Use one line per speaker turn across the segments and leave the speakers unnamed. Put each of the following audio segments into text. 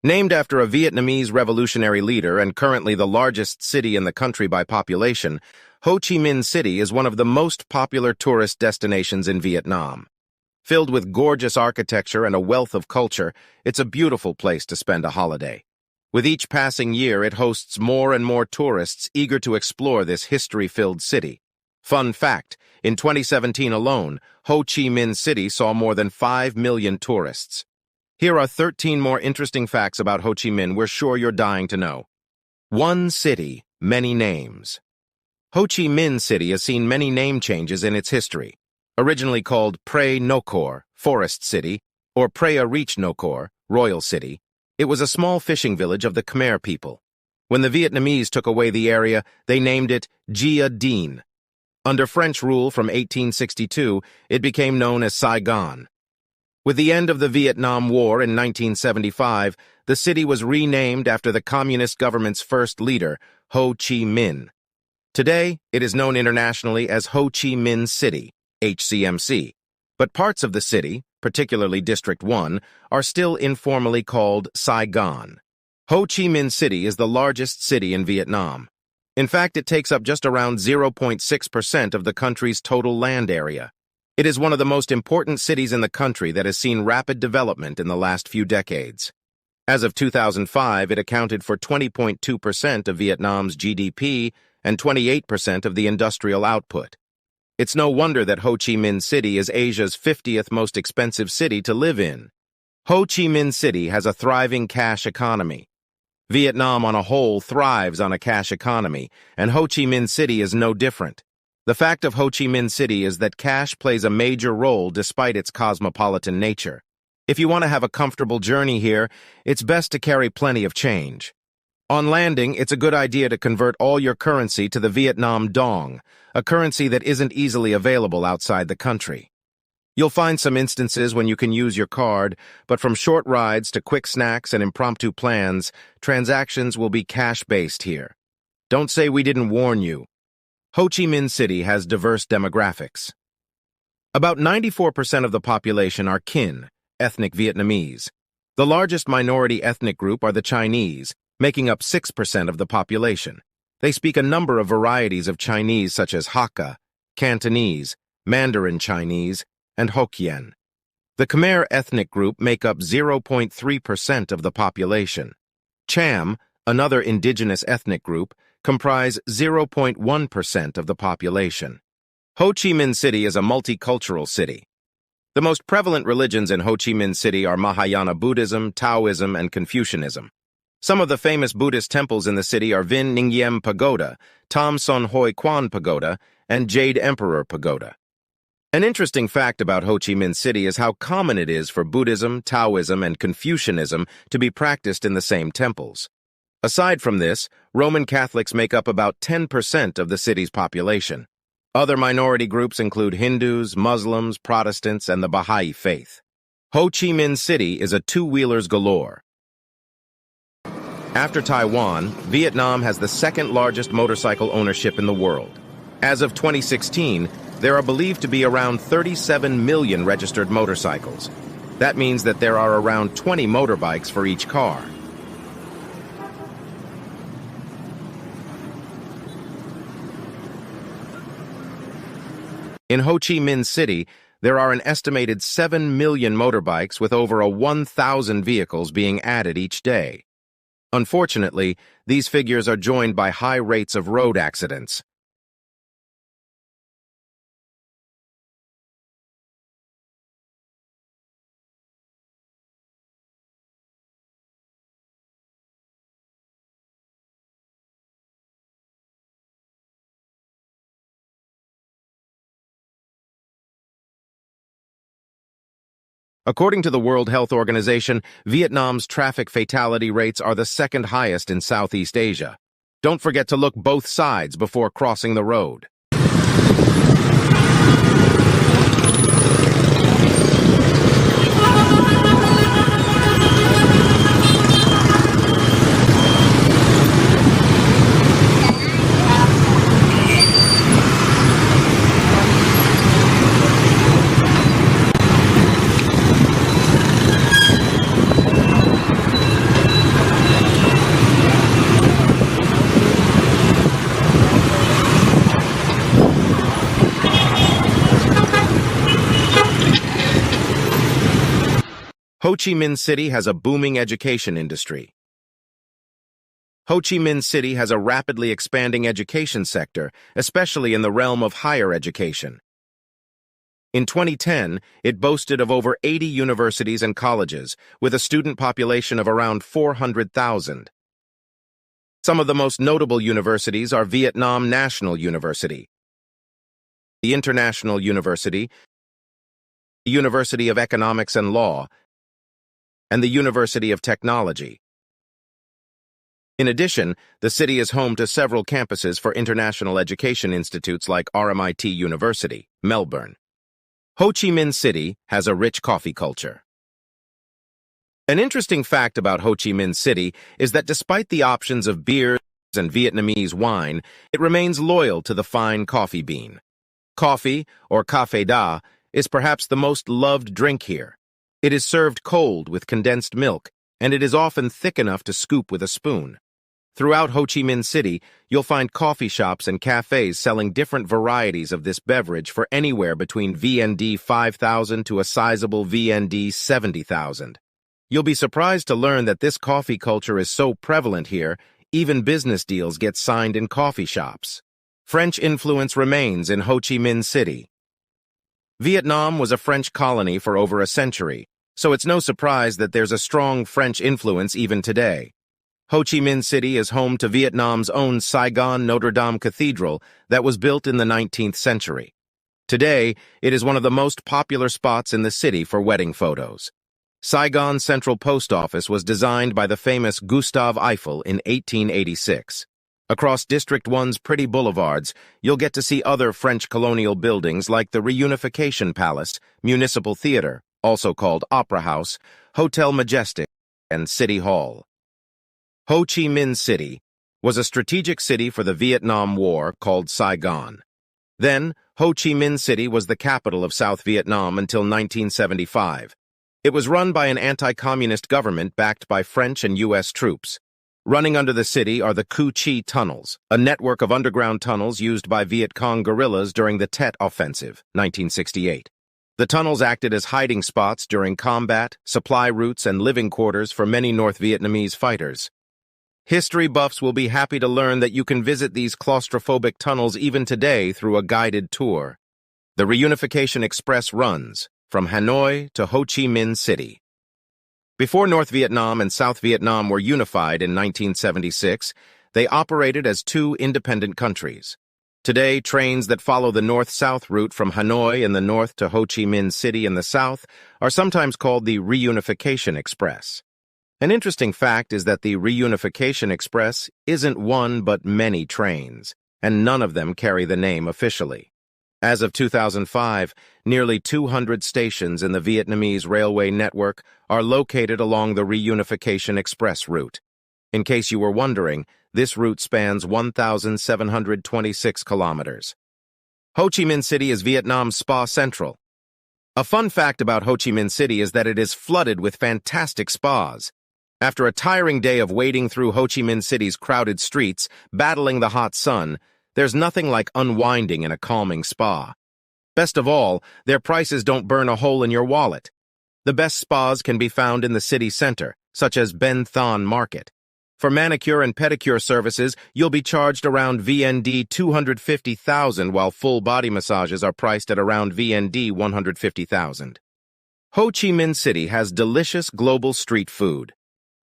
Named after a Vietnamese revolutionary leader and currently the largest city in the country by population, Ho Chi Minh City is one of the most popular tourist destinations in Vietnam. Filled with gorgeous architecture and a wealth of culture, it's a beautiful place to spend a holiday. With each passing year, it hosts more and more tourists eager to explore this history-filled city. Fun fact, in 2017 alone, Ho Chi Minh City saw more than 5 million tourists. Here are 13 more interesting facts about Ho Chi Minh we're sure you're dying to know. 1 city, many names. Ho Chi Minh City has seen many name changes in its history. Originally called Pre Nocor, Forest City, or Prea Reach Nocor, Royal City, it was a small fishing village of the Khmer people. When the Vietnamese took away the area, they named it Gia Dien. Under French rule from 1862, it became known as Saigon. With the end of the Vietnam War in 1975, the city was renamed after the communist government's first leader, Ho Chi Minh. Today, it is known internationally as Ho Chi Minh City, HCMC, but parts of the city, particularly District 1, are still informally called Saigon. Ho Chi Minh City is the largest city in Vietnam. In fact, it takes up just around 0.6% of the country's total land area. It is one of the most important cities in the country that has seen rapid development in the last few decades. As of 2005, it accounted for 20.2% of Vietnam's GDP and 28% of the industrial output. It's no wonder that Ho Chi Minh City is Asia's 50th most expensive city to live in. Ho Chi Minh City has a thriving cash economy. Vietnam on a whole thrives on a cash economy, and Ho Chi Minh City is no different. The fact of Ho Chi Minh City is that cash plays a major role despite its cosmopolitan nature. If you want to have a comfortable journey here, it's best to carry plenty of change. On landing, it's a good idea to convert all your currency to the Vietnam dong, a currency that isn't easily available outside the country. You'll find some instances when you can use your card, but from short rides to quick snacks and impromptu plans, transactions will be cash-based here. Don't say we didn't warn you. Ho Chi Minh City has diverse demographics. About 94% of the population are Kinh, ethnic Vietnamese. The largest minority ethnic group are the Chinese, making up 6% of the population. They speak a number of varieties of Chinese such as Hakka, Cantonese, Mandarin Chinese, and Hokkien. The Khmer ethnic group make up 0.3% of the population. Cham, another indigenous ethnic group, comprise 0.1% of the population. Ho Chi Minh City is a multicultural city. The most prevalent religions in Ho Chi Minh City are Mahayana Buddhism, Taoism, and Confucianism. Some of the famous Buddhist temples in the city are Vinh Ninh Yem Pagoda, Tam Son Hoi Quan Pagoda, and Jade Emperor Pagoda. An interesting fact about Ho Chi Minh City is how common it is for Buddhism, Taoism, and Confucianism to be practiced in the same temples. Aside from this, Roman Catholics make up about 10% of the city's population. Other minority groups include Hindus, Muslims, Protestants, and the Baha'i faith. Ho Chi Minh City is a two-wheelers galore. After Taiwan, Vietnam has the second largest motorcycle ownership in the world. As of 2016, there are believed to be around 37 million registered motorcycles. That means that there are around 20 motorbikes for each car. In Ho Chi Minh City, there are an estimated 7 million motorbikes with over 1,000 vehicles being added each day. Unfortunately, these figures are joined by high rates of road accidents. According to the World Health Organization, Vietnam's traffic fatality rates are the second highest in Southeast Asia. Don't forget to look both sides before crossing the road. Ho Chi Minh City has a booming education industry. Ho Chi Minh City has a rapidly expanding education sector, especially in the realm of higher education. In 2010, it boasted of over 80 universities and colleges, with a student population of around 400,000. Some of the most notable universities are Vietnam National University, the International University, the University of Economics and Law, and the University of Technology. In addition, the city is home to several campuses for international education institutes like RMIT University, Melbourne. Ho Chi Minh City has a rich coffee culture. An interesting fact about Ho Chi Minh City is that despite the options of beers and Vietnamese wine, it remains loyal to the fine coffee bean. Coffee, or café da, is perhaps the most loved drink here. It is served cold with condensed milk, and it is often thick enough to scoop with a spoon. Throughout Ho Chi Minh City, you'll find coffee shops and cafes selling different varieties of this beverage for anywhere between VND 5,000 to a sizable VND 70,000. You'll be surprised to learn that this coffee culture is so prevalent here, even business deals get signed in coffee shops. French influence remains in Ho Chi Minh City. Vietnam was a French colony for over a century, so it's no surprise that there's a strong French influence even today. Ho Chi Minh City is home to Vietnam's own Saigon Notre Dame Cathedral that was built in the 19th century. Today, it is one of the most popular spots in the city for wedding photos. Saigon Central Post Office was designed by the famous Gustave Eiffel in 1886. Across District 1's pretty boulevards, you'll get to see other French colonial buildings like the Reunification Palace, Municipal Theater, also called Opera House, Hotel Majestic, and City Hall. Ho Chi Minh City was a strategic city for the Vietnam War called Saigon. Then, Ho Chi Minh City was the capital of South Vietnam until 1975. It was run by an anti-communist government backed by French and U.S. troops. Running under the city are the Cu Chi Tunnels, a network of underground tunnels used by Viet Cong guerrillas during the Tet Offensive, 1968. The tunnels acted as hiding spots during combat, supply routes, and living quarters for many North Vietnamese fighters. History buffs will be happy to learn that you can visit these claustrophobic tunnels even today through a guided tour. The Reunification Express runs from Hanoi to Ho Chi Minh City. Before North Vietnam and South Vietnam were unified in 1976, they operated as two independent countries. Today, trains that follow the north-south route from Hanoi in the north to Ho Chi Minh City in the south are sometimes called the Reunification Express. An interesting fact is that the Reunification Express isn't one but many trains, and none of them carry the name officially. As of 2005, nearly 200 stations in the Vietnamese railway network are located along the Reunification Express route. In case you were wondering, this route spans 1,726 kilometers. Ho Chi Minh City is Vietnam's spa central. A fun fact about Ho Chi Minh City is that it is flooded with fantastic spas. After a tiring day of wading through Ho Chi Minh City's crowded streets, battling the hot sun, there's nothing like unwinding in a calming spa. Best of all, their prices don't burn a hole in your wallet. The best spas can be found in the city center, such as Ben Thanh Market. For manicure and pedicure services, you'll be charged around VND 250,000, while full body massages are priced at around VND 150,000. Ho Chi Minh City has delicious global street food.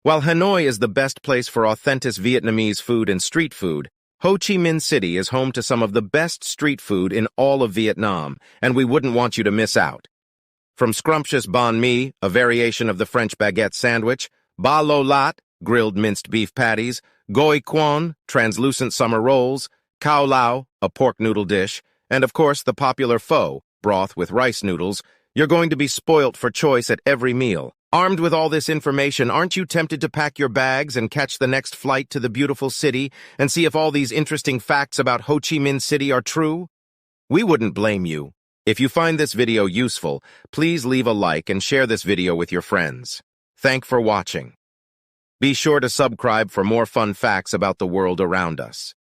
While Hanoi is the best place for authentic Vietnamese food and street food, Ho Chi Minh City is home to some of the best street food in all of Vietnam, and we wouldn't want you to miss out. From scrumptious banh mi, a variation of the French baguette sandwich, ba lo lat, grilled minced beef patties, goi quan, translucent summer rolls, cao lao, a pork noodle dish, and of course the popular pho, broth with rice noodles, you're going to be spoilt for choice at every meal. Armed with all this information, aren't you tempted to pack your bags and catch the next flight to the beautiful city and see if all these interesting facts about Ho Chi Minh City are true? We wouldn't blame you. If you find this video useful, please leave a like and share this video with your friends. Thanks for watching. Be sure to subscribe for more fun facts about the world around us.